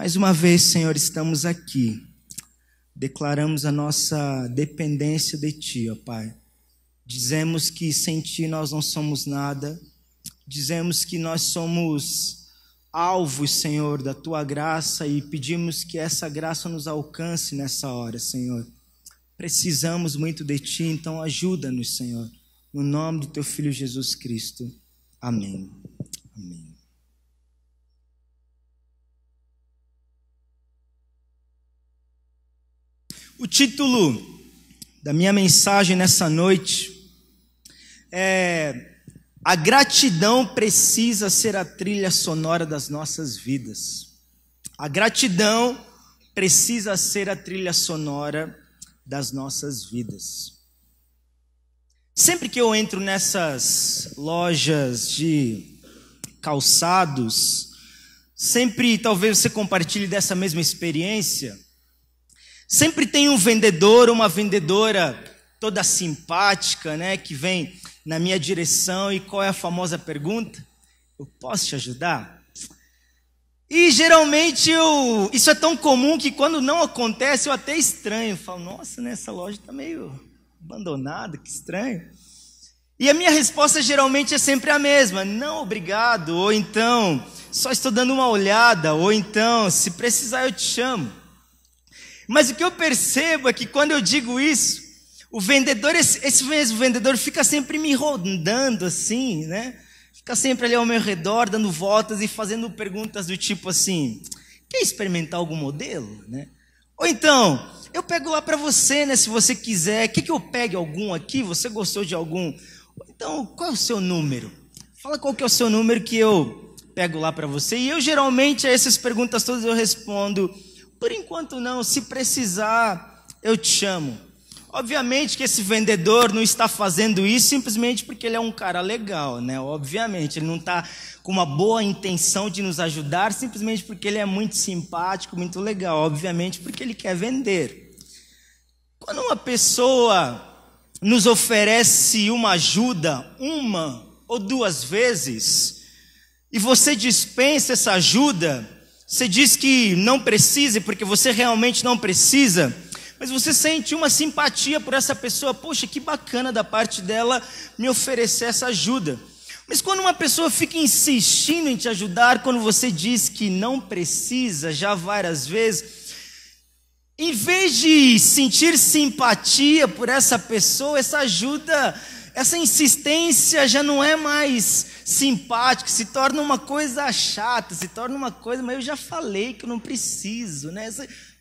Mais uma vez, Senhor, estamos aqui. Declaramos a nossa dependência de Ti, ó Pai. Dizemos que sem Ti nós não somos nada. Dizemos que nós somos alvos, Senhor, da Tua graça e pedimos que essa graça nos alcance nessa hora, Senhor. Precisamos muito de Ti, então ajuda-nos, Senhor. No nome do Teu Filho Jesus Cristo. Amém. Amém. O título da minha mensagem nessa noite é: a gratidão precisa ser a trilha sonora das nossas vidas. A gratidão precisa ser a trilha sonora das nossas vidas. Sempre que eu entro nessas lojas de calçados, sempre, talvez você compartilhe dessa mesma experiência, sempre tem um vendedor ou uma vendedora toda simpática, né, que vem na minha direção. E qual é a famosa pergunta? Eu posso te ajudar? E geralmente isso é tão comum que quando não acontece eu até estranho. Eu falo, nossa, né, essa loja está meio abandonada, que estranho. E a minha resposta geralmente é sempre a mesma: não, obrigado, ou então, só estou dando uma olhada, ou então, se precisar eu te chamo. Mas o que eu percebo é que quando eu digo isso, o vendedor, esse mesmo vendedor, fica sempre me rondando assim, né? Fica sempre ali ao meu redor, dando voltas e fazendo perguntas do tipo assim: quer experimentar algum modelo, né? Ou então, eu pego lá para você, né? Se você quiser, quer que eu pegue algum aqui? Você gostou de algum? Ou então, qual é o seu número? Fala qual que é o seu número que eu pego lá para você. E eu geralmente, a essas perguntas todas eu respondo: por enquanto não, se precisar, eu te chamo. Obviamente que esse vendedor não está fazendo isso simplesmente porque ele é um cara legal, né? Obviamente, ele não está com uma boa intenção de nos ajudar simplesmente porque ele é muito simpático, muito legal. Obviamente porque ele quer vender. Quando uma pessoa nos oferece uma ajuda, uma ou duas vezes, e você dispensa essa ajuda, você diz que não precisa porque você realmente não precisa, mas você sente uma simpatia por essa pessoa. Poxa, que bacana da parte dela me oferecer essa ajuda. Mas quando uma pessoa fica insistindo em te ajudar, quando você diz que não precisa já várias vezes, em vez de sentir simpatia por essa pessoa, essa ajuda, essa insistência já não é mais simpática, se torna uma coisa chata, se torna uma coisa, mas eu já falei que eu não preciso, né?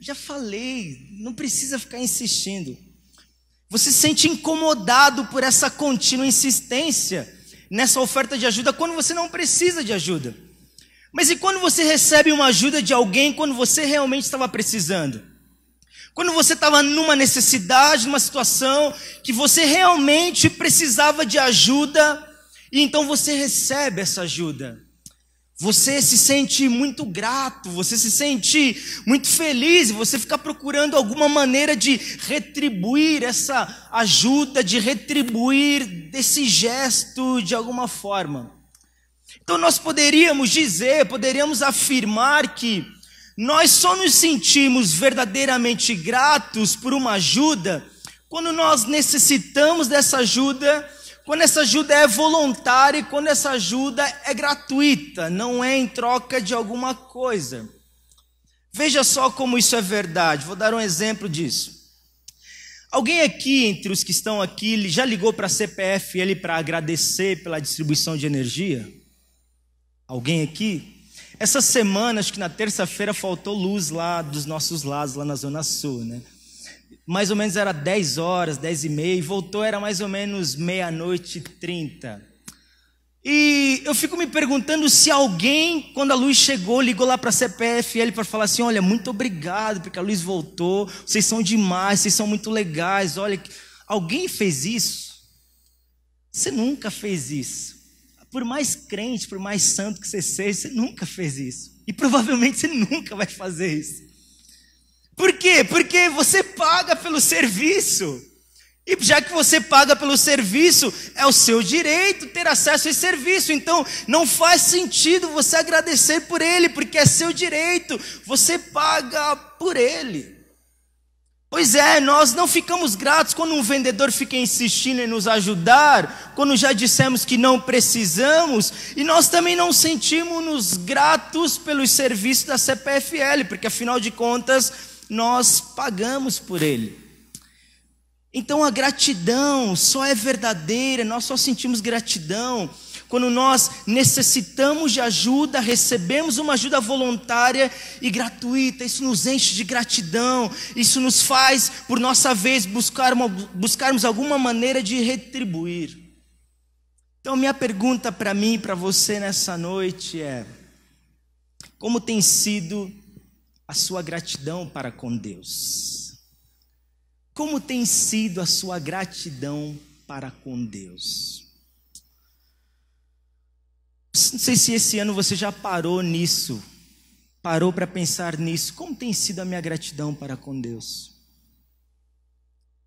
Já falei, não precisa ficar insistindo. Você se sente incomodado por essa contínua insistência nessa oferta de ajuda quando você não precisa de ajuda. Mas e quando você recebe uma ajuda de alguém quando você realmente estava precisando? Quando você estava numa necessidade, numa situação que você realmente precisava de ajuda, e então você recebe essa ajuda. Você se sente muito grato, você se sente muito feliz, e você fica procurando alguma maneira de retribuir essa ajuda, de retribuir desse gesto de alguma forma. Então nós poderíamos afirmar que nós só nos sentimos verdadeiramente gratos por uma ajuda quando nós necessitamos dessa ajuda, quando essa ajuda é voluntária e quando essa ajuda é gratuita, não é em troca de alguma coisa. Veja só como isso é verdade, vou dar um exemplo disso. Alguém aqui, entre os que estão aqui, já ligou para a CPFL para agradecer pela distribuição de energia? Alguém aqui? Essa semana, acho que na terça-feira, faltou luz lá dos nossos lados, lá na Zona Sul, né? Mais ou menos era 10 horas, 10h30, e voltou, era mais ou menos 00:30. E eu fico me perguntando se alguém, quando a luz chegou, ligou lá para a CPFL para falar assim: olha, muito obrigado porque a luz voltou, vocês são demais, vocês são muito legais, olha. Alguém fez isso? Você nunca fez isso. Por mais crente, por mais santo que você seja, você nunca fez isso. E provavelmente você nunca vai fazer isso. Por quê? Porque você paga pelo serviço. E já que você paga pelo serviço, é o seu direito ter acesso a esse serviço. Então, não faz sentido você agradecer por ele, porque é seu direito, você paga por ele. Pois é, nós não ficamos gratos quando um vendedor fica insistindo em nos ajudar, quando já dissemos que não precisamos, e nós também não sentimos-nos gratos pelos serviços da CPFL, porque afinal de contas, nós pagamos por ele. Então a gratidão só é verdadeira, nós só sentimos gratidão quando nós necessitamos de ajuda, recebemos uma ajuda voluntária e gratuita. Isso nos enche de gratidão, isso nos faz, por nossa vez, buscarmos alguma maneira de retribuir. Então minha pergunta para mim e para você nessa noite é: como tem sido a sua gratidão para com Deus? Como tem sido a sua gratidão para com Deus? Não sei se esse ano você já parou nisso, parou para pensar nisso. Como tem sido a minha gratidão para com Deus?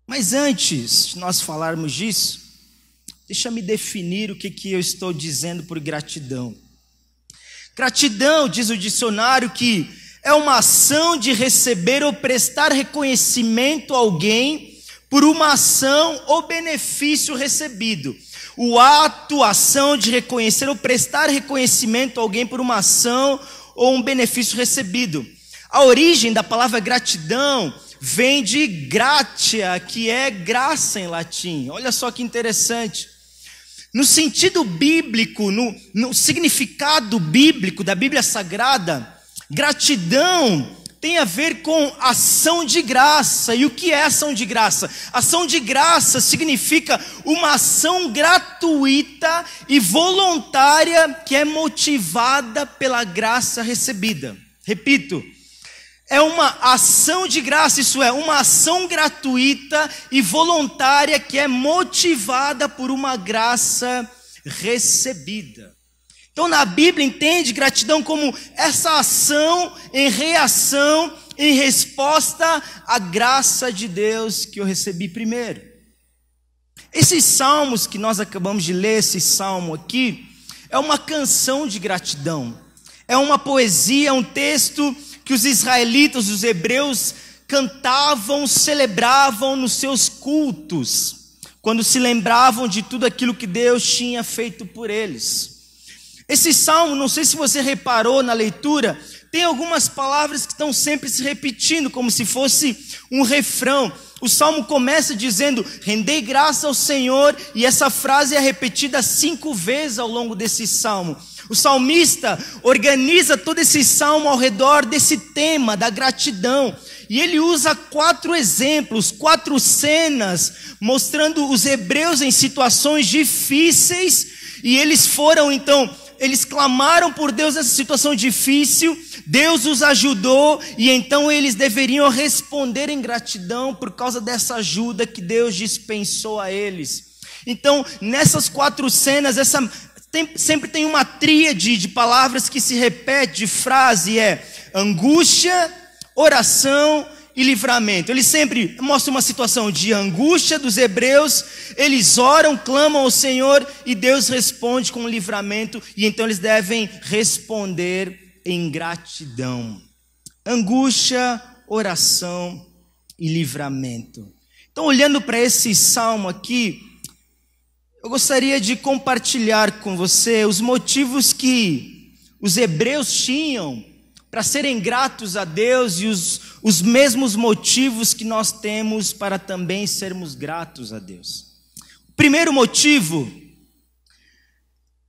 Mas antes de nós falarmos disso, deixa me definir o que eu estou dizendo por gratidão. Gratidão, diz o dicionário, que é uma ação de receber ou prestar reconhecimento a alguém por uma ação ou benefício recebido. O ato, a ação de reconhecer ou prestar reconhecimento a alguém por uma ação ou um benefício recebido. A origem da palavra gratidão vem de gratia, que é graça em latim. Olha só que interessante. No sentido bíblico, no significado bíblico da Bíblia Sagrada, gratidão tem a ver com ação de graça. E o que é ação de graça? Ação de graça significa uma ação gratuita e voluntária que é motivada pela graça recebida. Repito, é uma ação de graça, isso é, uma ação gratuita e voluntária que é motivada por uma graça recebida. Então na Bíblia entende gratidão como essa ação em reação, em resposta à graça de Deus que eu recebi primeiro. Esses salmos que nós acabamos de ler, esse salmo aqui, é uma canção de gratidão. É uma poesia, um texto que os israelitas, os hebreus, cantavam, celebravam nos seus cultos, quando se lembravam de tudo aquilo que Deus tinha feito por eles. Esse salmo, não sei se você reparou na leitura, tem algumas palavras que estão sempre se repetindo, como se fosse um refrão. O salmo começa dizendo, rendei graça ao Senhor, e essa frase é repetida 5 vezes ao longo desse salmo. O salmista organiza todo esse salmo ao redor desse tema da gratidão. E ele usa 4 exemplos, 4 cenas, mostrando os hebreus em situações difíceis, e eles clamaram por Deus nessa situação difícil, Deus os ajudou, e então eles deveriam responder em gratidão por causa dessa ajuda que Deus dispensou a eles. Então, nessas 4 cenas, sempre tem uma tríade de palavras que se repete, de frase, angústia, oração e livramento. Ele sempre mostra uma situação de angústia dos hebreus, eles oram, clamam ao Senhor e Deus responde com livramento, e então eles devem responder em gratidão. Angústia, oração e livramento. Então, olhando para esse salmo aqui, eu gostaria de compartilhar com você os motivos que os hebreus tinham para serem gratos a Deus, e os mesmos motivos que nós temos para também sermos gratos a Deus. Primeiro motivo,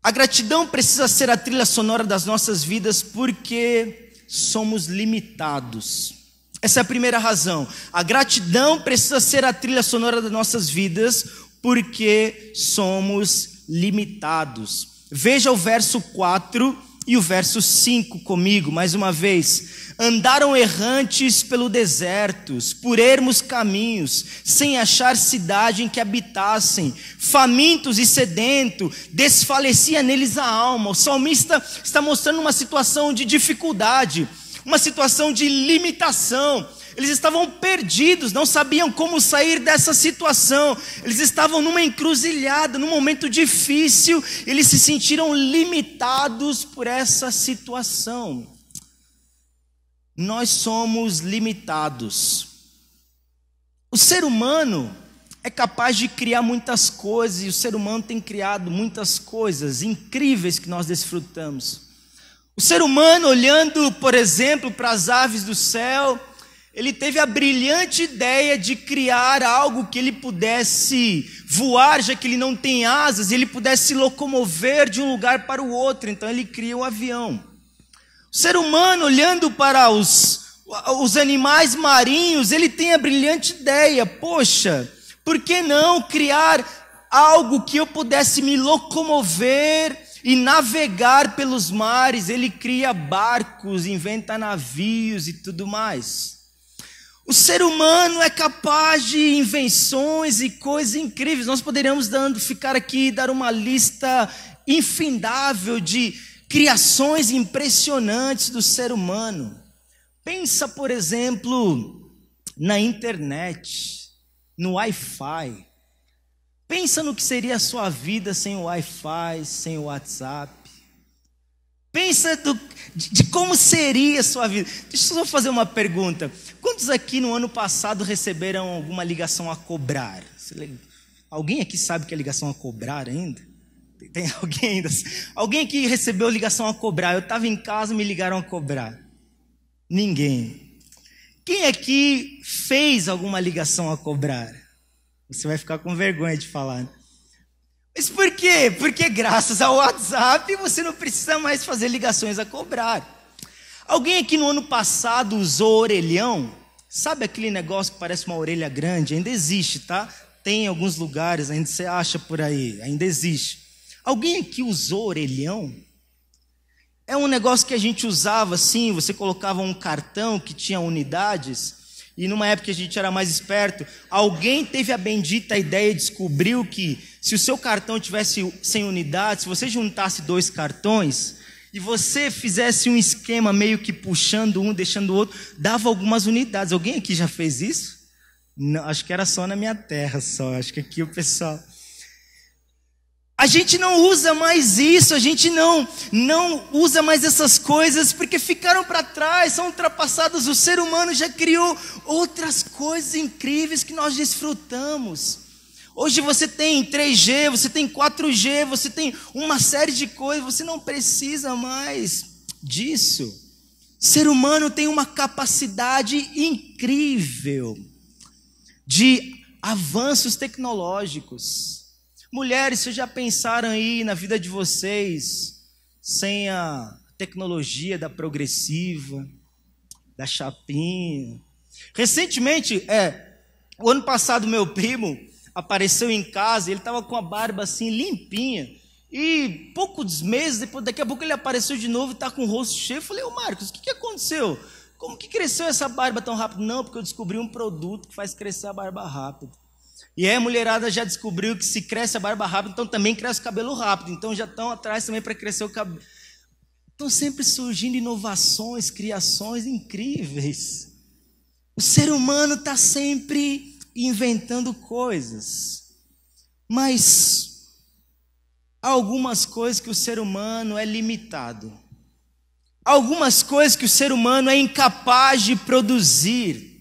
a gratidão precisa ser a trilha sonora das nossas vidas porque somos limitados. Essa é a primeira razão. A gratidão precisa ser a trilha sonora das nossas vidas porque somos limitados. Veja o verso 4 e o verso 5 comigo, mais uma vez. Andaram errantes pelo deserto, por ermos caminhos, sem achar cidade em que habitassem, famintos e sedentos, desfalecia neles a alma. O salmista está mostrando uma situação de dificuldade, uma situação de limitação. Eles estavam perdidos, não sabiam como sair dessa situação. Eles estavam numa encruzilhada, num momento difícil. Eles se sentiram limitados por essa situação. Nós somos limitados. O ser humano é capaz de criar muitas coisas, e o ser humano tem criado muitas coisas incríveis que nós desfrutamos. O ser humano, olhando, por exemplo, para as aves do céu, ele teve a brilhante ideia de criar algo que ele pudesse voar, já que ele não tem asas, e ele pudesse se locomover de um lugar para o outro. Então ele cria um avião. O ser humano, olhando para os animais marinhos, ele tem a brilhante ideia: poxa, por que não criar algo que eu pudesse me locomover e navegar pelos mares? Ele cria barcos, inventa navios e tudo mais. O ser humano é capaz de invenções e coisas incríveis. Nós poderíamos ficar aqui e dar uma lista infindável de criações impressionantes do ser humano. Pensa, por exemplo, na internet, no Wi-Fi. Pensa no que seria a sua vida sem o Wi-Fi, sem o WhatsApp. Pensa de como seria a sua vida. Deixa eu só fazer uma pergunta. Quantos aqui no ano passado receberam alguma ligação a cobrar? Alguém aqui sabe o que é ligação a cobrar ainda? Tem alguém ainda? Alguém aqui recebeu ligação a cobrar? Eu estava em casa e me ligaram a cobrar. Ninguém. Quem aqui fez alguma ligação a cobrar? Você vai ficar com vergonha de falar, né? Mas por quê? Porque graças ao WhatsApp você não precisa mais fazer ligações a cobrar. Alguém aqui no ano passado usou orelhão? Sabe aquele negócio que parece uma orelha grande? Ainda existe, tá? Tem em alguns lugares, ainda você acha por aí, ainda existe. Alguém aqui usou orelhão? É um negócio que a gente usava assim, você colocava um cartão que tinha unidades, e numa época que a gente era mais esperto, alguém teve a bendita ideia e descobriu que se o seu cartão tivesse 100 unidades, se você juntasse 2 cartões e você fizesse um esquema meio que puxando um, deixando o outro, dava algumas unidades. Alguém aqui já fez isso? Não, acho que era só na minha terra só, acho que aqui o pessoal... A gente não usa mais isso, a gente não usa mais essas coisas porque ficaram para trás, são ultrapassadas. O ser humano já criou outras coisas incríveis que nós desfrutamos. Hoje você tem 3G, você tem 4G, você tem uma série de coisas, você não precisa mais disso. O ser humano tem uma capacidade incrível de avanços tecnológicos. Mulheres, vocês já pensaram aí na vida de vocês sem a tecnologia da progressiva, da chapinha? Recentemente, o ano passado, meu primo apareceu em casa, ele estava com a barba assim limpinha, e poucos meses depois, daqui a pouco ele apareceu de novo e está com o rosto cheio. Eu falei: ô Marcos, o que aconteceu? Como que cresceu essa barba tão rápido? Não, porque eu descobri um produto que faz crescer a barba rápido. E aí a mulherada já descobriu que se cresce a barba rápido, então também cresce o cabelo rápido. Então já estão atrás também para crescer o cabelo. Estão sempre surgindo inovações, criações incríveis. O ser humano está sempre inventando coisas. Mas há algumas coisas que o ser humano é limitado. Há algumas coisas que o ser humano é incapaz de produzir.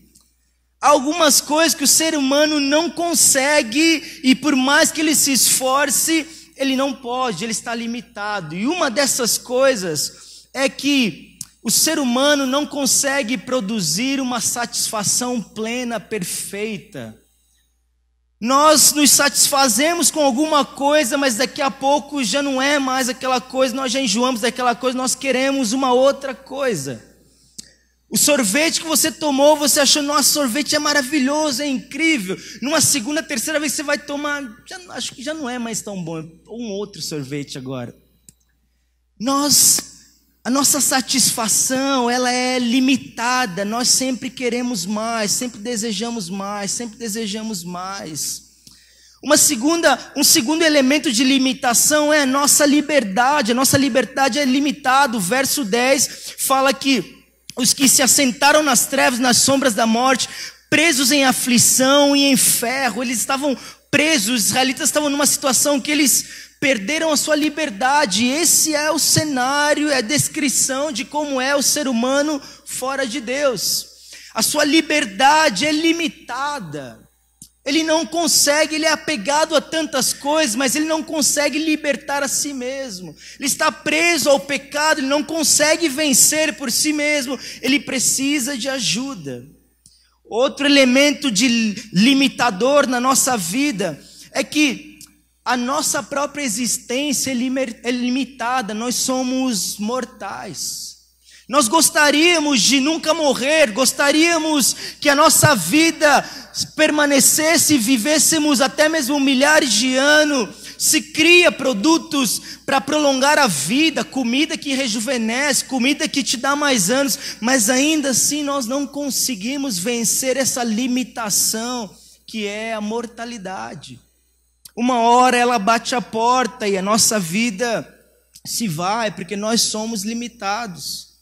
Algumas coisas que o ser humano não consegue, e por mais que ele se esforce, ele não pode, ele está limitado. E uma dessas coisas é que o ser humano não consegue produzir uma satisfação plena, perfeita. Nós nos satisfazemos com alguma coisa, mas daqui a pouco já não é mais aquela coisa, nós já enjoamos daquela coisa, nós queremos uma outra coisa. O sorvete que você tomou, você achou: nossa, sorvete é maravilhoso, é incrível. Numa segunda, terceira vez que você vai tomar, acho que já não é mais tão bom. Um outro sorvete agora. A nossa satisfação, ela é limitada. Nós sempre queremos mais, sempre desejamos mais, sempre desejamos mais. Um segundo elemento de limitação é a nossa liberdade. A nossa liberdade é limitada. O verso 10 fala que os que se assentaram nas trevas, nas sombras da morte, presos em aflição e em ferro. Eles estavam presos, os israelitas estavam numa situação que eles perderam a sua liberdade. Esse é o cenário, é a descrição de como é o ser humano fora de Deus. A sua liberdade é limitada. Ele não consegue, ele é apegado a tantas coisas, mas ele não consegue libertar a si mesmo. Ele está preso ao pecado, ele não consegue vencer por si mesmo. Ele precisa de ajuda. Outro elemento de limitador na nossa vida é que a nossa própria existência é limitada. Nós somos mortais. Nós gostaríamos de nunca morrer, gostaríamos que a nossa vida permanecesse e vivêssemos até mesmo milhares de anos. Se cria produtos para prolongar a vida, comida que rejuvenesce, comida que te dá mais anos, mas ainda assim nós não conseguimos vencer essa limitação que é a mortalidade. Uma hora ela bate a porta e a nossa vida se vai, porque nós somos limitados.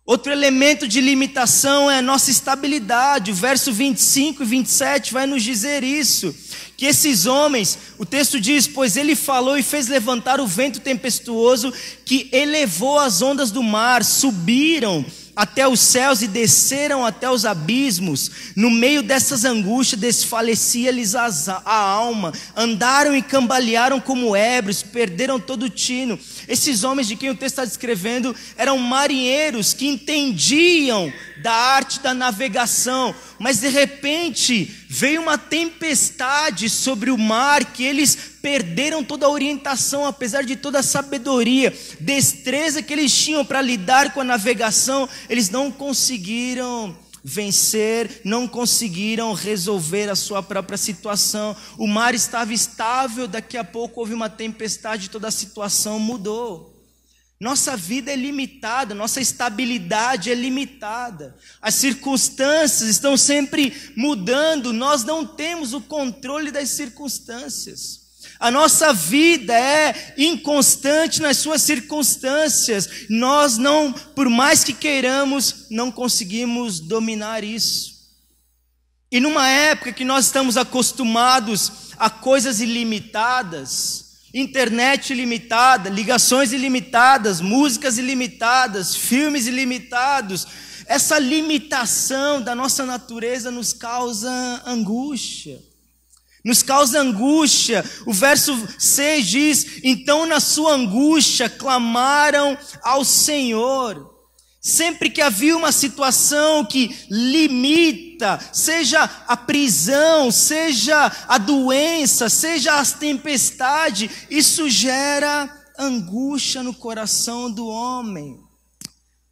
Outro elemento de limitação é a nossa estabilidade. O verso 25 e 27 vai nos dizer isso, que esses homens, o texto diz, pois ele falou e fez levantar o vento tempestuoso que elevou as ondas do mar, subiram até os céus e desceram até os abismos. No meio dessas angústias desfalecia-lhes a alma, andaram e cambalearam como ébrios, perderam todo o tino. Esses homens de quem o texto está descrevendo eram marinheiros que entendiam da arte da navegação, mas de repente veio uma tempestade sobre o mar que eles perderam toda a orientação, apesar de toda a sabedoria, destreza que eles tinham para lidar com a navegação. Eles não conseguiram vencer, não conseguiram resolver a sua própria situação. O mar estava estável, daqui a pouco houve uma tempestade, toda a situação mudou. Nossa vida é limitada, nossa estabilidade é limitada. As circunstâncias estão sempre mudando, nós não temos o controle das circunstâncias. A nossa vida é inconstante nas suas circunstâncias. Nós não, por mais que queiramos, não conseguimos dominar isso. E numa época que nós estamos acostumados a coisas ilimitadas, internet ilimitada, ligações ilimitadas, músicas ilimitadas, filmes ilimitados, essa limitação da nossa natureza nos causa angústia. Nos causa angústia. O verso 6 diz, então na sua angústia clamaram ao Senhor. Sempre que havia uma situação que limita, seja a prisão, seja a doença, seja as tempestades, isso gera angústia no coração do homem.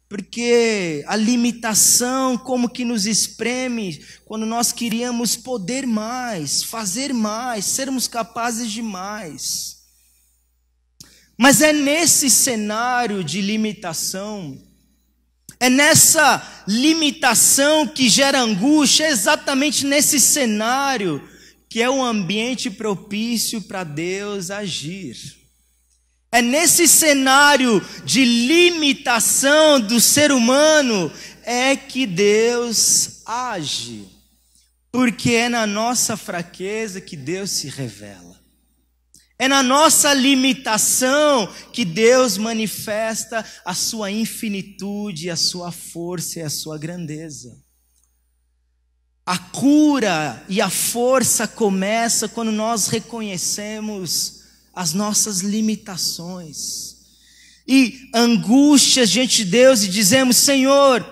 Porque a limitação como que nos espreme quando nós queríamos poder mais, fazer mais, sermos capazes de mais. Mas é nesse cenário de limitação, é nessa limitação que gera angústia, é exatamente nesse cenário que é um ambiente propício para Deus agir. É nesse cenário de limitação do ser humano é que Deus age. Porque é na nossa fraqueza que Deus se revela. É na nossa limitação que Deus manifesta a sua infinitude, a sua força e a sua grandeza. A cura e a força começa quando nós reconhecemos as nossas limitações e angústias diante de Deus e dizemos, Senhor,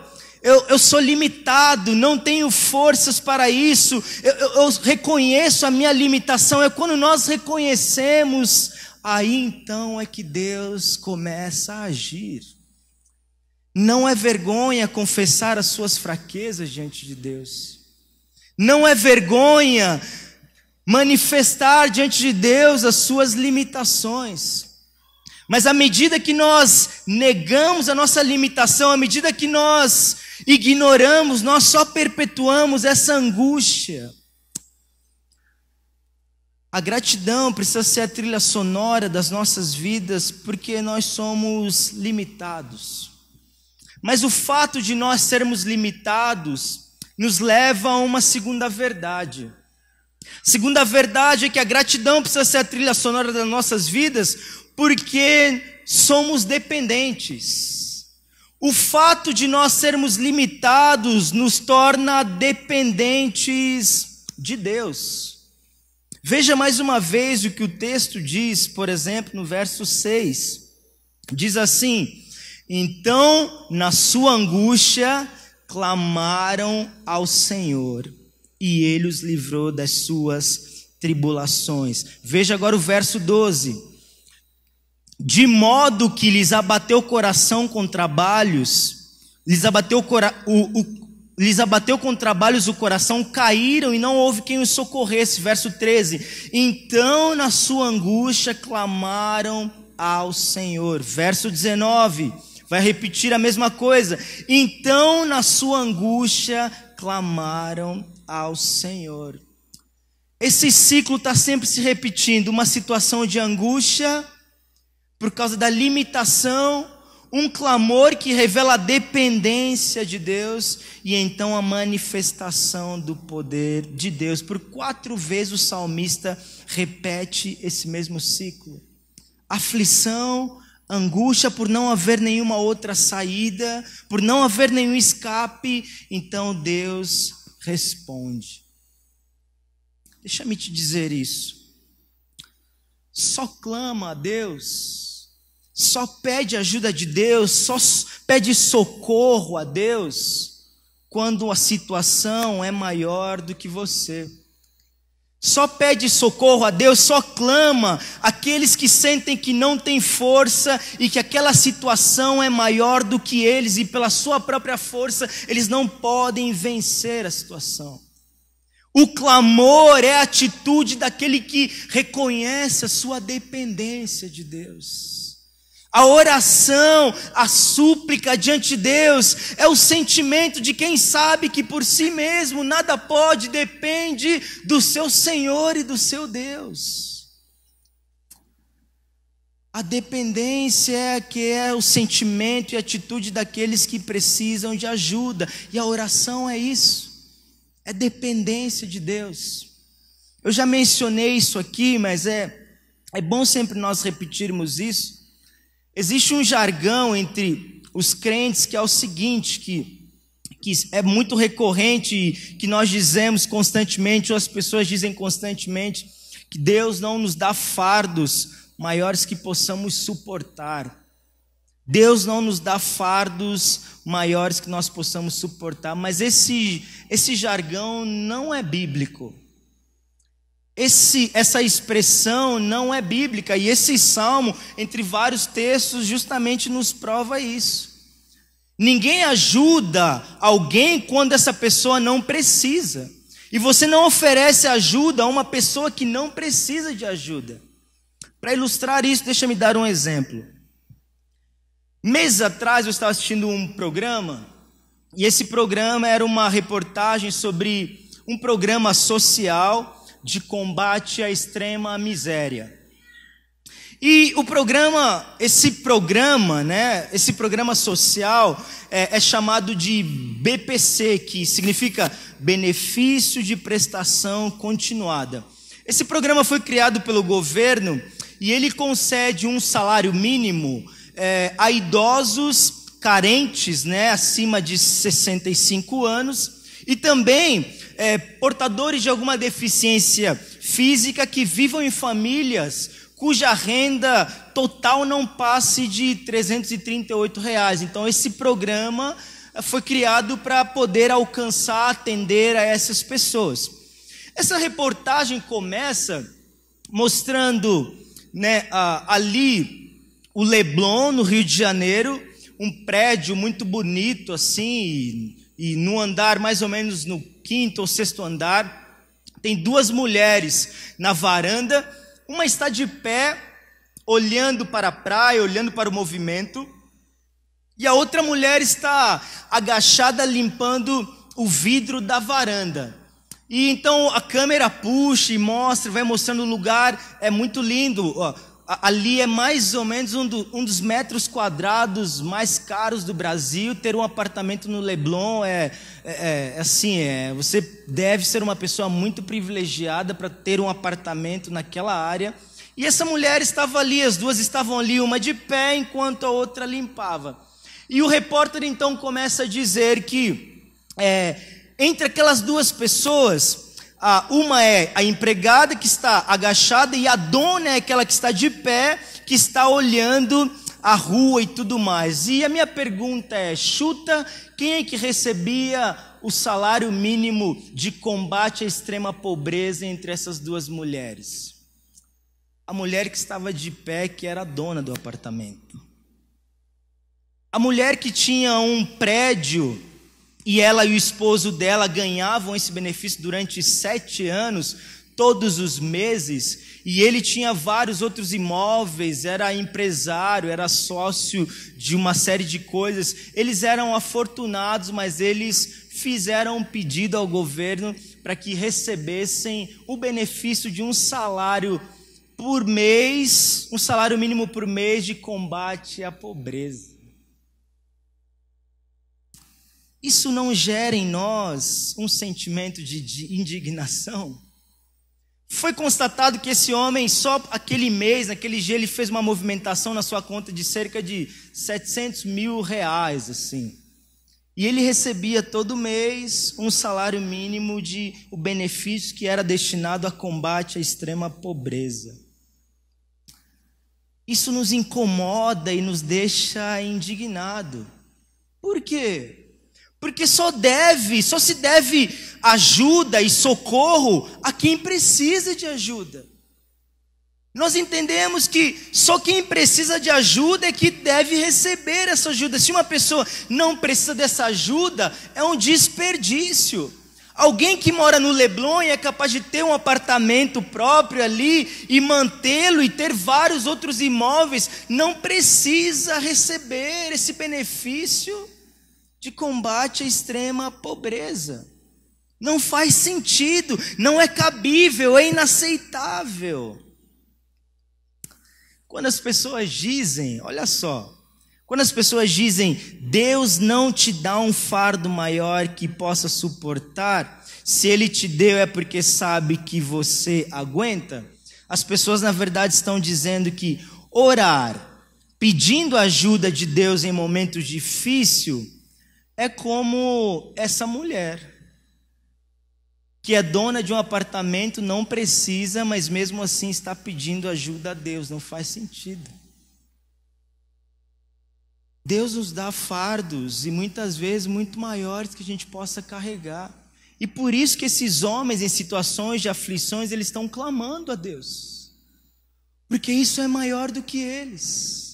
eu sou limitado, não tenho forças para isso, eu reconheço a minha limitação. É quando nós reconhecemos, aí então é que Deus começa a agir. Não é vergonha confessar as suas fraquezas diante de Deus, não é vergonha manifestar diante de Deus as suas limitações. Mas à medida que nós negamos a nossa limitação, à medida que nós ignoramos, nós só perpetuamos essa angústia. A gratidão precisa ser a trilha sonora das nossas vidas, porque nós somos limitados. Mas o fato de nós sermos limitados nos leva a uma segunda verdade. Segunda verdade é que a gratidão precisa ser a trilha sonora das nossas vidas, porque somos dependentes. O fato de nós sermos limitados nos torna dependentes de Deus. Veja mais uma vez o que o texto diz, por exemplo, no verso 6. Diz assim: então, na sua angústia, clamaram ao Senhor, e Ele os livrou das suas tribulações. Veja agora o verso 12. De modo que lhes abateu o coração com trabalhos, lhes abateu com trabalhos o coração, caíram e não houve quem os socorresse. Verso 13. Então, na sua angústia, clamaram ao Senhor. Verso 19. Vai repetir a mesma coisa. Então, na sua angústia, clamaram ao Senhor. Esse ciclo está sempre se repetindo. Uma situação de angústia por causa da limitação, um clamor que revela a dependência de Deus, e então a manifestação do poder de Deus. Por 4 vezes o salmista repete esse mesmo ciclo. Aflição, angústia por não haver nenhuma outra saída, por não haver nenhum escape, então Deus responde. Deixa-me te dizer isso. Só clama a Deus, só pede ajuda de Deus, só pede socorro a Deus quando a situação é maior do que você. Só pede socorro a Deus, só clama aqueles que sentem que não têm força e que aquela situação é maior do que eles e pela sua própria força eles não podem vencer a situação. O clamor é a atitude daquele que reconhece a sua dependência de Deus. A oração, a súplica diante de Deus é o sentimento de quem sabe que por si mesmo nada pode, depende do seu Senhor e do seu Deus. A dependência é o sentimento e a atitude daqueles que precisam de ajuda, e a oração é isso, é dependência de Deus. Eu já mencionei isso aqui, mas é bom sempre nós repetirmos isso. Existe um jargão entre os crentes que é o seguinte, que é muito recorrente e que nós dizemos constantemente, ou as pessoas dizem constantemente, que Deus não nos dá fardos maiores que possamos suportar. Deus não nos dá fardos maiores que nós possamos suportar, mas esse jargão não é bíblico. Essa expressão não é bíblica, e esse salmo, entre vários textos, justamente nos prova isso. Ninguém ajuda alguém quando essa pessoa não precisa, e você não oferece ajuda a uma pessoa que não precisa de ajuda. Para ilustrar isso, deixa-me dar um exemplo. Meses atrás eu estava assistindo um programa, e esse programa era uma reportagem sobre um programa social de combate à extrema miséria. E esse programa social é chamado de BPC, que significa Benefício de Prestação Continuada. Esse programa foi criado pelo governo e ele concede um salário mínimo a idosos carentes, acima de 65 anos, e também portadores de alguma deficiência física que vivam em famílias cuja renda total não passe de R$ 338. Então esse programa foi criado para poder alcançar, atender a essas pessoas. Essa reportagem começa mostrando ali o Leblon, no Rio de Janeiro, um prédio muito bonito assim, e no andar mais ou menos no 5º ou 6º andar, tem 2 mulheres na varanda, uma está de pé, olhando para a praia, olhando para o movimento, e a outra mulher está agachada limpando o vidro da varanda. E então a câmera puxa e mostra, vai mostrando o lugar, é muito lindo. Ali é mais ou menos um dos metros quadrados mais caros do Brasil. Ter um apartamento no Leblon você deve ser uma pessoa muito privilegiada para ter um apartamento naquela área. E essa mulher estava ali, as duas estavam ali, uma de pé enquanto a outra limpava. E o repórter então começa a dizer que entre aquelas duas pessoas, uma é a empregada que está agachada e a dona é aquela que está de pé, que está olhando a rua e tudo mais. E a minha pergunta é, chuta, quem é que recebia o salário mínimo de combate à extrema pobreza entre essas duas mulheres? A mulher que estava de pé, que era a dona do apartamento. A mulher que tinha um prédio e ela e o esposo dela ganhavam esse benefício durante 7 anos, todos os meses, e ele tinha vários outros imóveis, era empresário, era sócio de uma série de coisas. Eles eram afortunados, mas eles fizeram um pedido ao governo para que recebessem o benefício de um salário por mês, um salário mínimo por mês de combate à pobreza. Isso não gera em nós um sentimento de indignação? Foi constatado que esse homem, só aquele mês, naquele dia, ele fez uma movimentação na sua conta de cerca de 700 mil reais, assim. E ele recebia todo mês um salário mínimo o benefício que era destinado a combate à extrema pobreza. Isso nos incomoda e nos deixa indignado. Por quê? Porque só se deve ajuda e socorro a quem precisa de ajuda. Nós entendemos que só quem precisa de ajuda é que deve receber essa ajuda. Se uma pessoa não precisa dessa ajuda, é um desperdício. Alguém que mora no Leblon e é capaz de ter um apartamento próprio ali e mantê-lo e ter vários outros imóveis, não precisa receber esse benefício de combate à extrema pobreza. Não faz sentido, não é cabível, é inaceitável. Quando as pessoas dizem, olha só, quando as pessoas dizem, Deus não te dá um fardo maior que possa suportar, se Ele te deu é porque sabe que você aguenta, as pessoas na verdade estão dizendo que orar, pedindo ajuda de Deus em momentos difíceis, é como essa mulher, que é dona de um apartamento, não precisa, mas mesmo assim está pedindo ajuda a Deus. Não faz sentido. Deus nos dá fardos, e muitas vezes muito maiores que a gente possa carregar. E por isso que esses homens em situações de aflições, eles estão clamando a Deus. Porque isso é maior do que eles.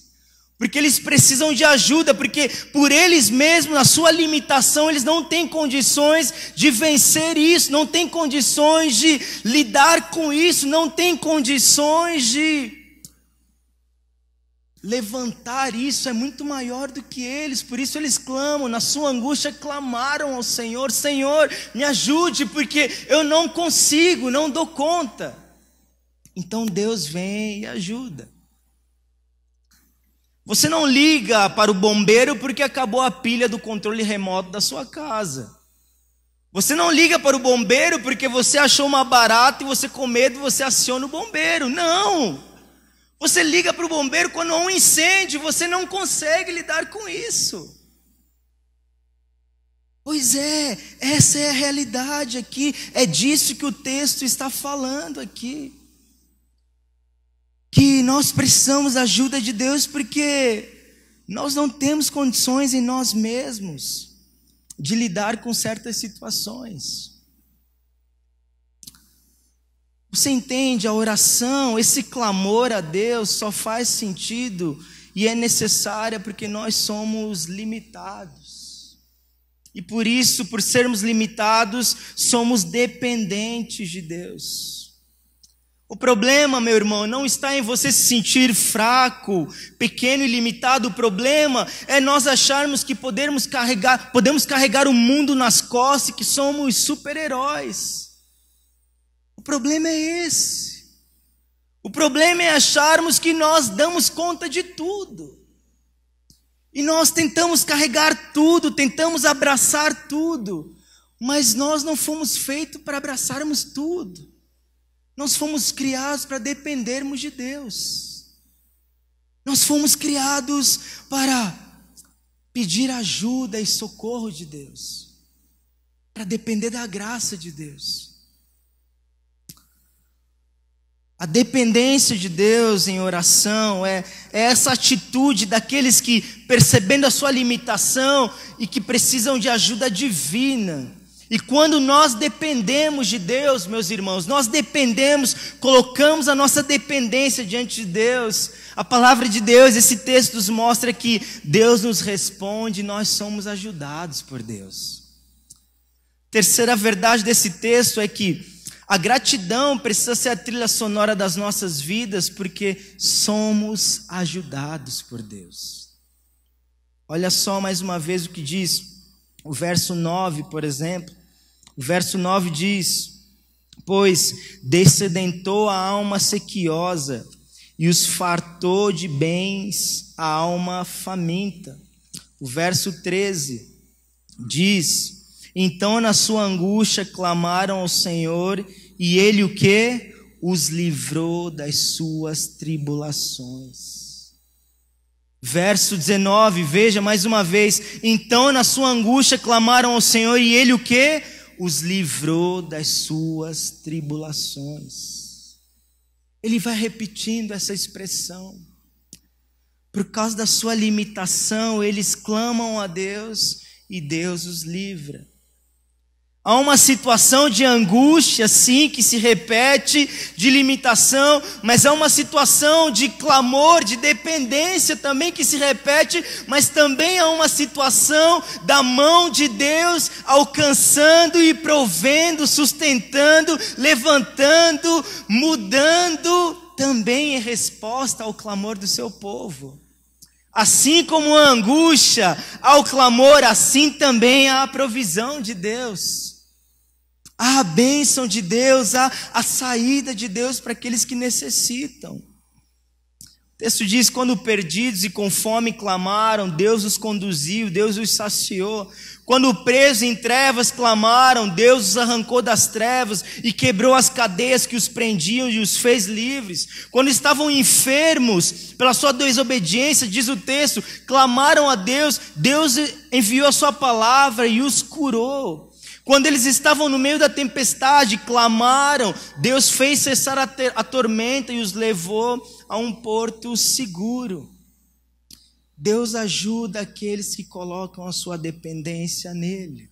Porque eles precisam de ajuda, porque por eles mesmos, na sua limitação, eles não têm condições de vencer isso, não têm condições de lidar com isso, não têm condições de levantar isso, é muito maior do que eles. Por isso eles clamam, na sua angústia clamaram ao Senhor, Senhor, me ajude, porque eu não consigo, não dou conta. Então Deus vem e ajuda. Você não liga para o bombeiro porque acabou a pilha do controle remoto da sua casa. Você não liga para o bombeiro porque você achou uma barata e você com medo você aciona o bombeiro. Não! Você liga para o bombeiro quando há um incêndio, você não consegue lidar com isso. Pois é, essa é a realidade aqui, é disso que o texto está falando aqui. Que nós precisamos da ajuda de Deus porque nós não temos condições em nós mesmos de lidar com certas situações. Você entende? A oração, esse clamor a Deus só faz sentido e é necessária porque nós somos limitados. E por isso, por sermos limitados, somos dependentes de Deus. O problema, meu irmão, não está em você se sentir fraco, pequeno e limitado. O problema é nós acharmos que podemos carregar o mundo nas costas e que somos super-heróis. O problema é esse. O problema é acharmos que nós damos conta de tudo. E nós tentamos carregar tudo, tentamos abraçar tudo. Mas nós não fomos feitos para abraçarmos tudo. Nós fomos criados para dependermos de Deus. Nós fomos criados para pedir ajuda e socorro de Deus. Para depender da graça de Deus. A dependência de Deus em oração é essa atitude daqueles que, percebendo a sua limitação e que precisam de ajuda divina. E quando nós dependemos de Deus, meus irmãos, nós dependemos, colocamos a nossa dependência diante de Deus. A palavra de Deus, esse texto nos mostra que Deus nos responde e nós somos ajudados por Deus. Terceira verdade desse texto é que a gratidão precisa ser a trilha sonora das nossas vidas, porque somos ajudados por Deus. Olha só mais uma vez o que diz o verso 9, por exemplo. O verso 9 diz: pois descedentou a alma sequiosa e os fartou de bens a alma faminta. O verso 13 diz: então na sua angústia clamaram ao Senhor, e Ele o quê? Os livrou das suas tribulações. Verso 19, veja mais uma vez: então na sua angústia clamaram ao Senhor, e Ele o quê? Os livrou das suas tribulações. Ele vai repetindo essa expressão. Por causa da sua limitação, eles clamam a Deus e Deus os livra. Há uma situação de angústia, sim, que se repete, de limitação, mas há uma situação de clamor, de dependência também que se repete, mas também há uma situação da mão de Deus alcançando e provendo, sustentando, levantando, mudando, também em resposta ao clamor do seu povo. Assim como a angústia ao clamor, assim também há a provisão de Deus. Há a bênção de Deus, há a saída de Deus para aqueles que necessitam. O texto diz: quando perdidos e com fome clamaram, Deus os conduziu, Deus os saciou. Quando presos em trevas clamaram, Deus os arrancou das trevas e quebrou as cadeias que os prendiam e os fez livres. Quando estavam enfermos pela sua desobediência, diz o texto, clamaram a Deus, Deus enviou a sua palavra e os curou. Quando eles estavam no meio da tempestade, clamaram, Deus fez cessar a tormenta e os levou a um porto seguro. Deus ajuda aqueles que colocam a sua dependência nele.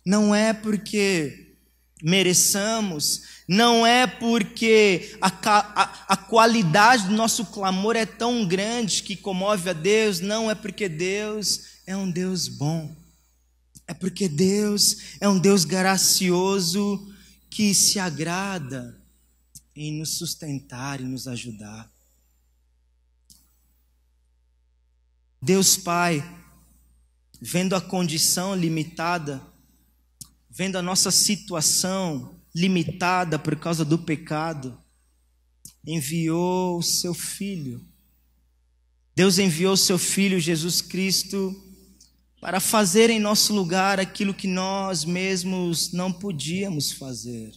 Não é porque mereçamos, não é porque a qualidade do nosso clamor é tão grande que comove a Deus, não é porque Deus é um Deus bom. É porque Deus é um Deus gracioso que se agrada em nos sustentar e nos ajudar. Deus Pai, vendo a condição limitada, vendo a nossa situação limitada por causa do pecado, enviou o seu Filho. Deus enviou o seu Filho Jesus Cristo para fazer em nosso lugar aquilo que nós mesmos não podíamos fazer.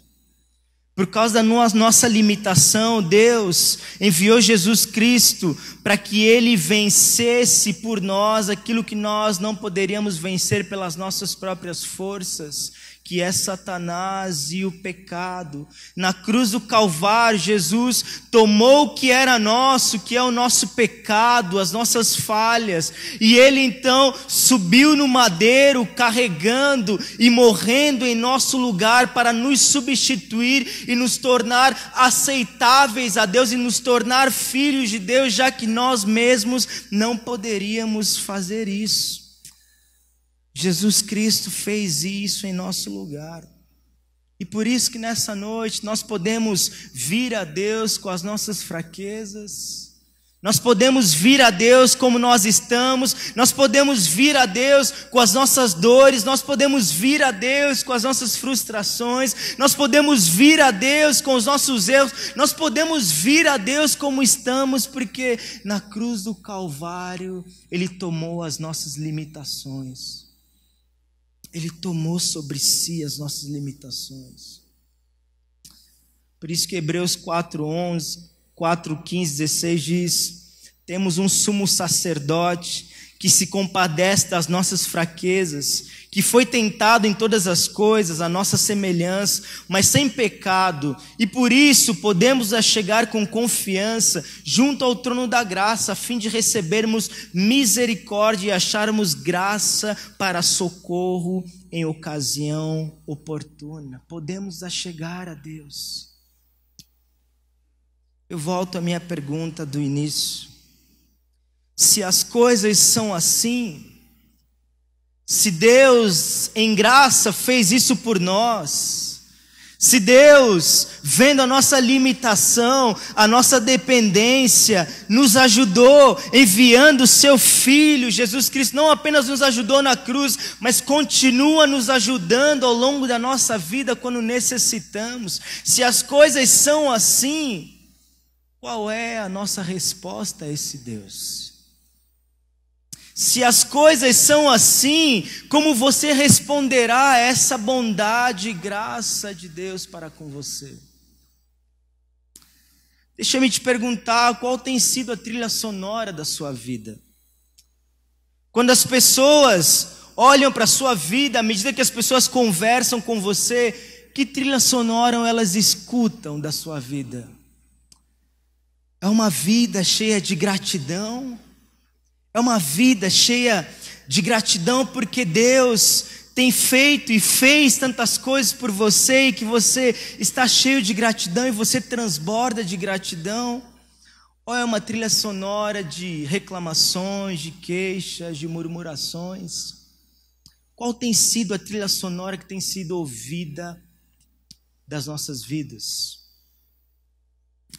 Por causa da nossa limitação, Deus enviou Jesus Cristo para que Ele vencesse por nós aquilo que nós não poderíamos vencer pelas nossas próprias forças, que é Satanás e o pecado. Na cruz do Calvário, Jesus tomou o que era nosso, que é o nosso pecado, as nossas falhas, e Ele então subiu no madeiro, carregando e morrendo em nosso lugar para nos substituir e nos tornar aceitáveis a Deus e nos tornar filhos de Deus, já que nós mesmos não poderíamos fazer isso. Jesus Cristo fez isso em nosso lugar. E por isso que nessa noite nós podemos vir a Deus com as nossas fraquezas, Nós podemos vir a Deus como nós estamos, nós podemos vir a Deus com as nossas dores, nós podemos vir a Deus com as nossas frustrações, nós podemos vir a Deus com os nossos erros, nós podemos vir a Deus como estamos, porque na cruz do Calvário Ele tomou as nossas limitações, Ele tomou sobre si as nossas limitações. Por isso que Hebreus 4:11, 4:15, 16 diz: temos um sumo sacerdote que se compadece das nossas fraquezas, que foi tentado em todas as coisas, a nossa semelhança, mas sem pecado, e por isso podemos achegar com confiança junto ao trono da graça, a fim de recebermos misericórdia e acharmos graça para socorro em ocasião oportuna. Podemos achegar a Deus. Eu volto à minha pergunta do início. Se as coisas são assim, se Deus em graça fez isso por nós, se Deus, vendo a nossa limitação, a nossa dependência, nos ajudou enviando o seu Filho, Jesus Cristo, não apenas nos ajudou na cruz, mas continua nos ajudando ao longo da nossa vida quando necessitamos. Se as coisas são assim, qual é a nossa resposta a esse Deus? Se as coisas são assim, como você responderá a essa bondade e graça de Deus para com você? Deixa-me te perguntar, qual tem sido a trilha sonora da sua vida? Quando as pessoas olham para a sua vida, à medida que as pessoas conversam com você, que trilha sonora elas escutam da sua vida? É uma vida cheia de gratidão? É uma vida cheia de gratidão porque Deus tem feito e fez tantas coisas por você e que você está cheio de gratidão e você transborda de gratidão? Ou é uma trilha sonora de reclamações, de queixas, de murmurações? Qual tem sido a trilha sonora que tem sido ouvida das nossas vidas?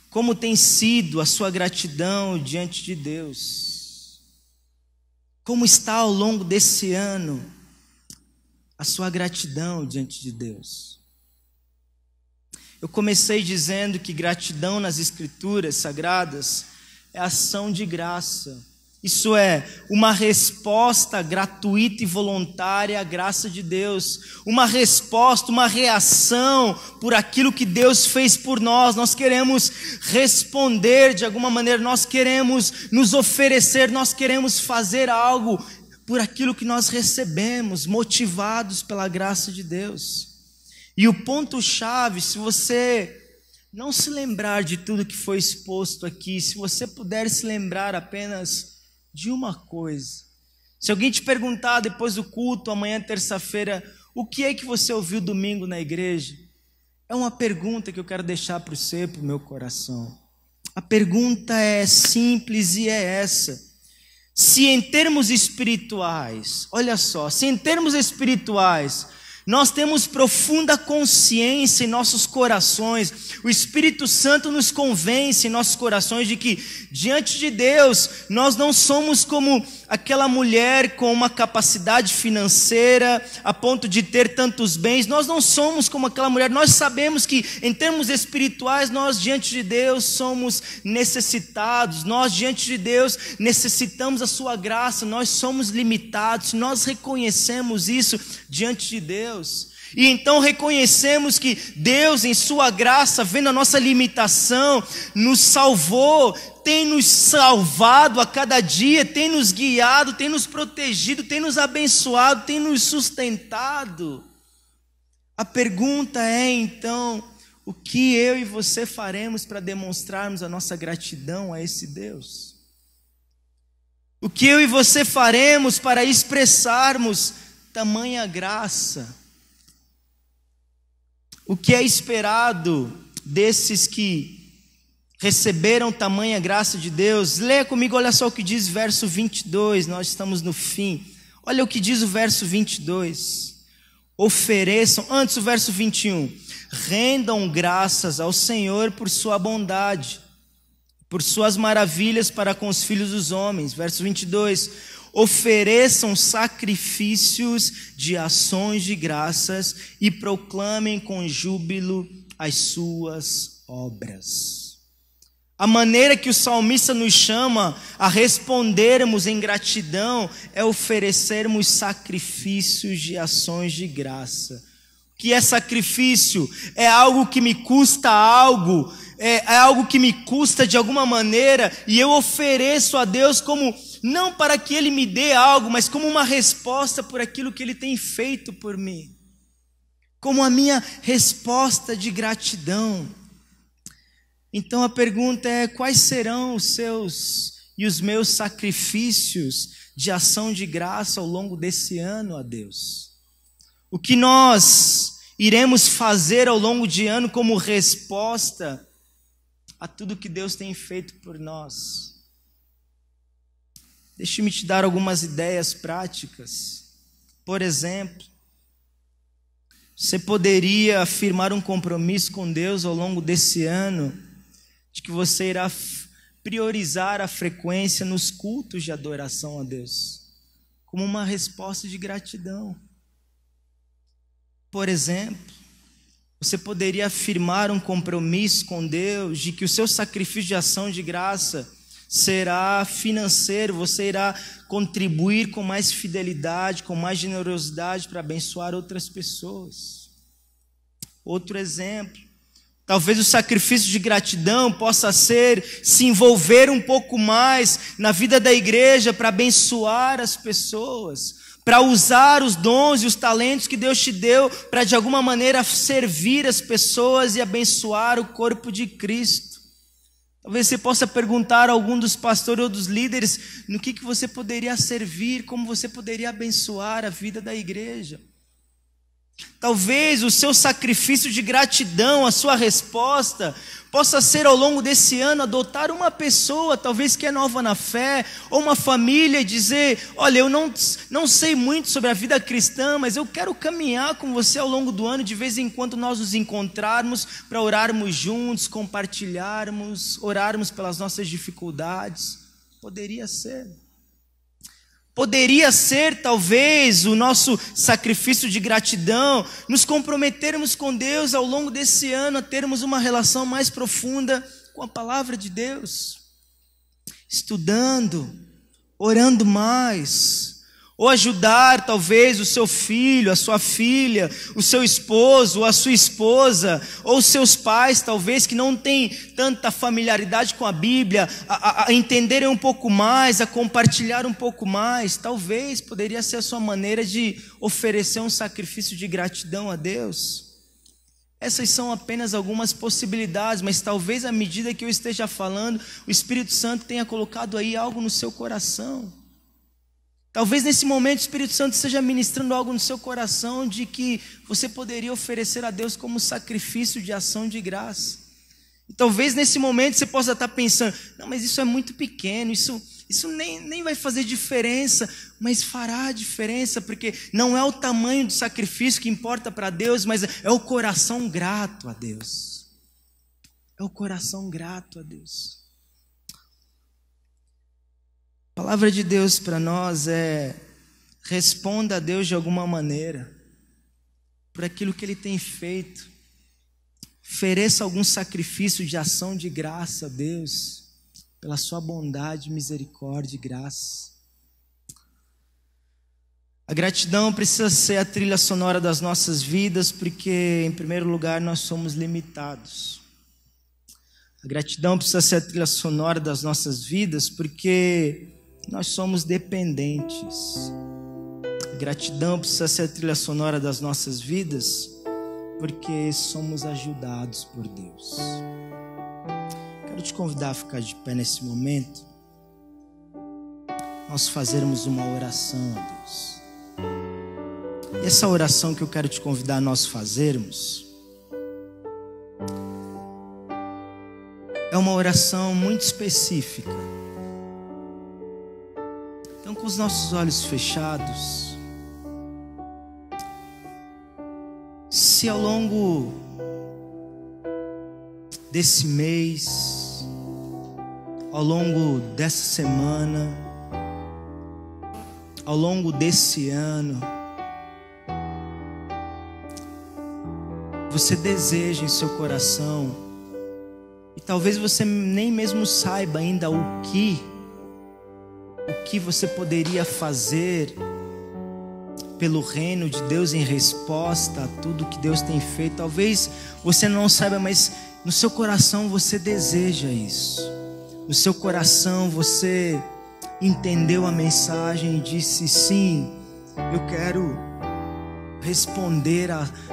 Como tem sido a sua gratidão diante de Deus? Como está ao longo desse ano a sua gratidão diante de Deus? Eu comecei dizendo que gratidão nas Escrituras Sagradas é ação de graça. Isso é uma resposta gratuita e voluntária à graça de Deus. Uma resposta, uma reação por aquilo que Deus fez por nós. Nós queremos responder de alguma maneira, nós queremos nos oferecer, nós queremos fazer algo por aquilo que nós recebemos, motivados pela graça de Deus. E o ponto-chave, se você não se lembrar de tudo que foi exposto aqui, se você puder se lembrar apenas de uma coisa. Se alguém te perguntar depois do culto, amanhã, terça-feira, o que é que você ouviu domingo na igreja? É uma pergunta que eu quero deixar para você, para o meu coração. A pergunta é simples e é essa: se em termos espirituais, olha só, se em termos espirituais nós temos profunda consciência em nossos corações, o Espírito Santo nos convence em nossos corações de que diante de Deus nós não somos como aquela mulher com uma capacidade financeira a ponto de ter tantos bens. Nós não somos como aquela mulher. Nós sabemos que em termos espirituais nós diante de Deus somos necessitados, nós diante de Deus necessitamos a sua graça, nós somos limitados, nós reconhecemos isso diante de Deus. E então reconhecemos que Deus em sua graça, vendo a nossa limitação, nos salvou, tem nos salvado a cada dia, tem nos guiado, tem nos protegido, tem nos abençoado, tem nos sustentado. A pergunta é então, o que eu e você faremos para demonstrarmos a nossa gratidão a esse Deus? O que eu e você faremos para expressarmos tamanha graça? O que é esperado desses que receberam tamanha graça de Deus? Leia comigo, olha só o que diz o verso 22, nós estamos no fim. Olha o que diz o verso 22. Ofereçam, antes o verso 21, rendam graças ao Senhor por sua bondade, por suas maravilhas para com os filhos dos homens. Verso 22, ofereçam sacrifícios de ações de graças e proclamem com júbilo as suas obras. A maneira que o salmista nos chama a respondermos em gratidão é oferecermos sacrifícios de ações de graça. O que é sacrifício? É algo que me custa algo, é algo que me custa de alguma maneira, e eu ofereço a Deus como, não para que Ele me dê algo, mas como uma resposta por aquilo que Ele tem feito por mim. Como a minha resposta de gratidão. Então a pergunta é: quais serão os seus e os meus sacrifícios de ação de graça ao longo desse ano a Deus? O que nós iremos fazer ao longo de ano como resposta a tudo que Deus tem feito por nós? Deixe-me te dar algumas ideias práticas. Por exemplo, você poderia afirmar um compromisso com Deus ao longo desse ano, de que você irá priorizar a frequência nos cultos de adoração a Deus, como uma resposta de gratidão. Por exemplo, você poderia afirmar um compromisso com Deus, de que o seu sacrifício de ação de graça será financeiro, você irá contribuir com mais fidelidade, com mais generosidade para abençoar outras pessoas. Outro exemplo, talvez o sacrifício de gratidão possa ser se envolver um pouco mais na vida da igreja para abençoar as pessoas, para usar os dons e os talentos que Deus te deu para de alguma maneira servir as pessoas e abençoar o corpo de Cristo. Talvez você possa perguntar a algum dos pastores ou dos líderes no que você poderia servir, como você poderia abençoar a vida da igreja. Talvez o seu sacrifício de gratidão, a sua resposta, possa ser ao longo desse ano adotar uma pessoa, talvez que é nova na fé, ou uma família, e dizer: olha, eu não sei muito sobre a vida cristã, mas eu quero caminhar com você ao longo do ano, de vez em quando nós nos encontrarmos para orarmos juntos, compartilharmos, orarmos pelas nossas dificuldades. Poderia ser. Poderia ser, talvez, o nosso sacrifício de gratidão, nos comprometermos com Deus ao longo desse ano a termos uma relação mais profunda com a palavra de Deus, estudando, orando mais, ou ajudar talvez o seu filho, a sua filha, o seu esposo, ou a sua esposa, ou os seus pais talvez que não têm tanta familiaridade com a Bíblia, a entenderem um pouco mais, a compartilhar um pouco mais. Talvez poderia ser a sua maneira de oferecer um sacrifício de gratidão a Deus. Essas são apenas algumas possibilidades, mas talvez à medida que eu esteja falando, o Espírito Santo tenha colocado aí algo no seu coração. Talvez nesse momento o Espírito Santo esteja ministrando algo no seu coração de que você poderia oferecer a Deus como sacrifício de ação de graça. E talvez nesse momento você possa estar pensando: não, mas isso é muito pequeno, isso nem vai fazer diferença. Mas fará diferença, porque não é o tamanho do sacrifício que importa para Deus, mas é o coração grato a Deus. É o coração grato a Deus. A palavra de Deus para nós é: responda a Deus de alguma maneira por aquilo que Ele tem feito. Ofereça algum sacrifício de ação de graça a Deus pela sua bondade, misericórdia e graça. A gratidão precisa ser a trilha sonora das nossas vidas, porque em primeiro lugar nós somos limitados. A gratidão precisa ser a trilha sonora das nossas vidas, porque nós somos dependentes. A gratidão precisa ser a trilha sonora das nossas vidas, porque somos ajudados por Deus. Quero te convidar a ficar de pé nesse momento, nós fazermos uma oração a Deus. E essa oração que eu quero te convidar a nós fazermos é uma oração muito específica. Então, com os nossos olhos fechados, se ao longo desse mês ao longo dessa semana, ao longo desse ano, você deseja em seu coração, e talvez você nem mesmo saiba ainda o que você poderia fazer pelo reino de Deus em resposta a tudo que Deus tem feito. Talvez você não saiba, mas no seu coração você deseja isso. No seu coração você entendeu a mensagem e disse: sim, eu quero responder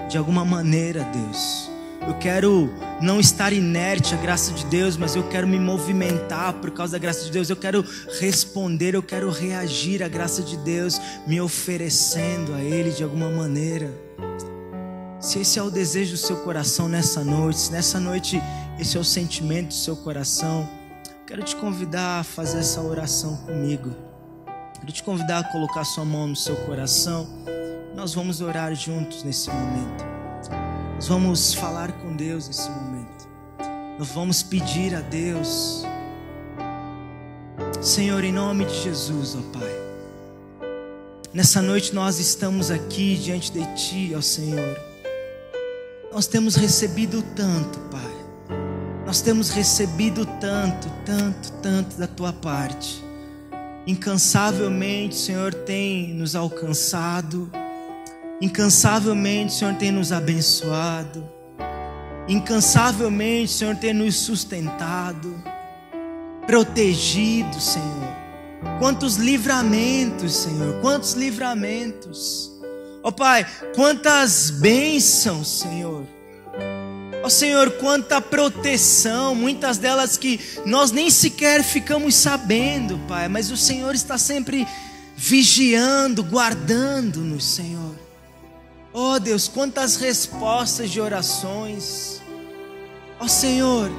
de alguma maneira, Deus. Eu quero não estar inerte à graça de Deus, mas eu quero me movimentar por causa da graça de Deus. Eu quero responder, eu quero reagir à graça de Deus, me oferecendo a Ele de alguma maneira. Se esse é o desejo do seu coração nessa noite, se nessa noite esse é o sentimento do seu coração, quero te convidar a fazer essa oração comigo. Quero te convidar a colocar sua mão no seu coração. Nós vamos orar juntos nesse momento. Nós vamos falar com Deus nesse momento. Nós vamos pedir a Deus. Senhor, em nome de Jesus, ó Pai, nessa noite nós estamos aqui diante de Ti, ó Senhor. Nós temos recebido tanto, Pai. Nós temos recebido tanto da Tua parte. Incansavelmente, o Senhor tem nos alcançado. Incansavelmente o Senhor tem nos abençoado. Incansavelmente o Senhor tem nos sustentado, protegido, Senhor. Quantos livramentos, Senhor, quantos livramentos. Ó Pai, quantas bênçãos, Senhor. Ó Senhor, quanta proteção, muitas delas que nós nem sequer ficamos sabendo, Pai, mas o Senhor está sempre vigiando, guardando-nos, Senhor. Oh Deus, quantas respostas de orações. Oh Senhor,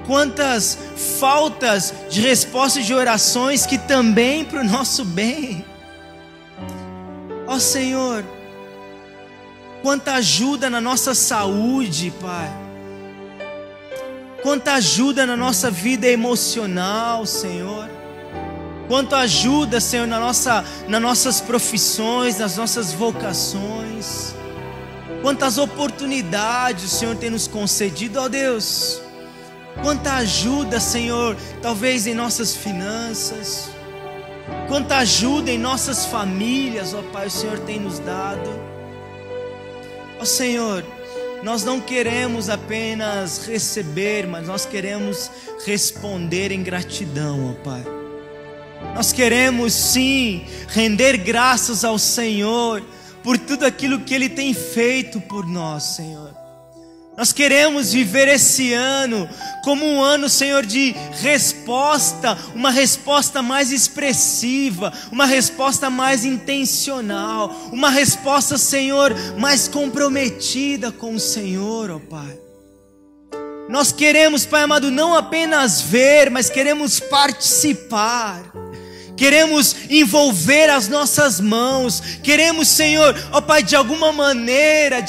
quantas faltas de respostas de orações que também para o nosso bem. Oh Senhor, quanta ajuda na nossa saúde, Pai. Quanta ajuda na nossa vida emocional, Senhor. Quanto ajuda, Senhor, nas nossas profissões, nas nossas vocações. Quantas oportunidades o Senhor tem nos concedido, ó Deus. Quanta ajuda, Senhor, talvez em nossas finanças. Quanta ajuda em nossas famílias, ó Pai, o Senhor tem nos dado. Ó Senhor, nós não queremos apenas receber, mas nós queremos responder em gratidão, ó Pai. Nós queremos sim render graças ao Senhor por tudo aquilo que Ele tem feito por nós, Senhor. Nós queremos viver esse ano como um ano, Senhor, de resposta, uma resposta mais expressiva, uma resposta mais intencional, uma resposta, Senhor, mais comprometida com o Senhor, ó Pai. Nós queremos, Pai amado, não apenas ver, mas queremos participar. Queremos envolver as nossas mãos. Queremos, Senhor, ó Pai, de alguma maneira,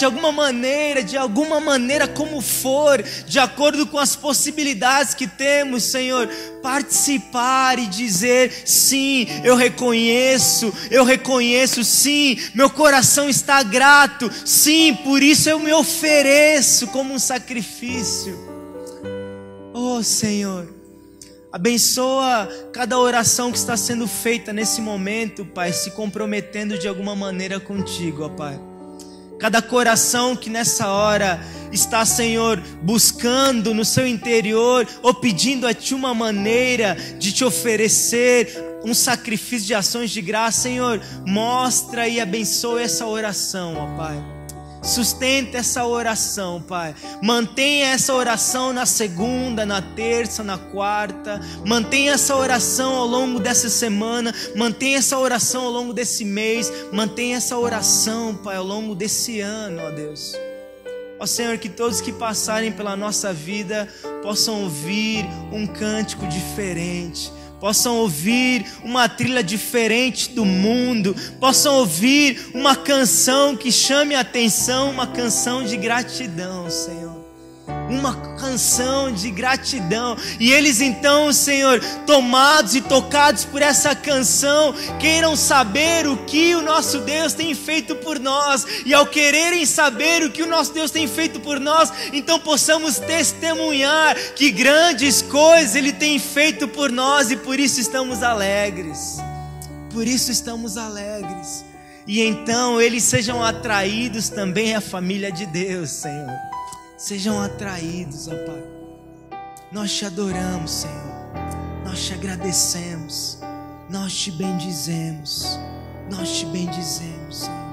como for, de acordo com as possibilidades que temos, Senhor, participar e dizer: sim, eu reconheço, sim, meu coração está grato, sim, por isso eu me ofereço como um sacrifício. Oh Senhor, abençoa cada oração que está sendo feita nesse momento, Pai, se comprometendo de alguma maneira contigo, ó Pai. Cada coração que nessa hora está, Senhor, buscando no seu interior ou pedindo a Ti uma maneira de Te oferecer um sacrifício de ações de graça, Senhor, mostra e abençoa essa oração, ó Pai. Sustenta essa oração, Pai. Mantenha essa oração na segunda, na terça, na quarta. Mantenha essa oração ao longo dessa semana. Mantenha essa oração ao longo desse mês. Mantenha essa oração, Pai, ao longo desse ano, ó Deus. Ó Senhor, que todos que passarem pela nossa vida possam ouvir um cântico diferente, possam ouvir uma trilha diferente do mundo, possam ouvir uma canção que chame a atenção, uma canção de gratidão, Senhor. uma canção de gratidão. E eles então, Senhor, tomados e tocados por essa canção, queiram saber o que o nosso Deus tem feito por nós, e ao quererem saber o que o nosso Deus tem feito por nós, então possamos testemunhar que grandes coisas Ele tem feito por nós, e por isso estamos alegres. Por isso estamos alegres. E então eles sejam atraídos também à família de Deus, Senhor. Sejam atraídos, ó Pai. Nós te adoramos, Senhor. Nós te agradecemos. Nós te bendizemos. Nós te bendizemos, Senhor.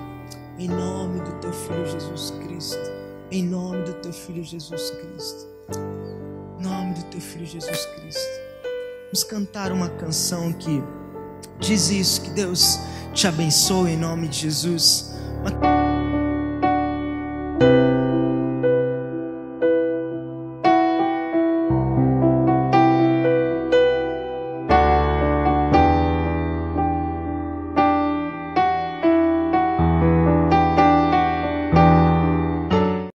Em nome do Teu Filho Jesus Cristo. Em nome do Teu Filho Jesus Cristo. Em nome do Teu Filho Jesus Cristo. Vamos cantar uma canção que diz isso. Que Deus te abençoe em nome de Jesus.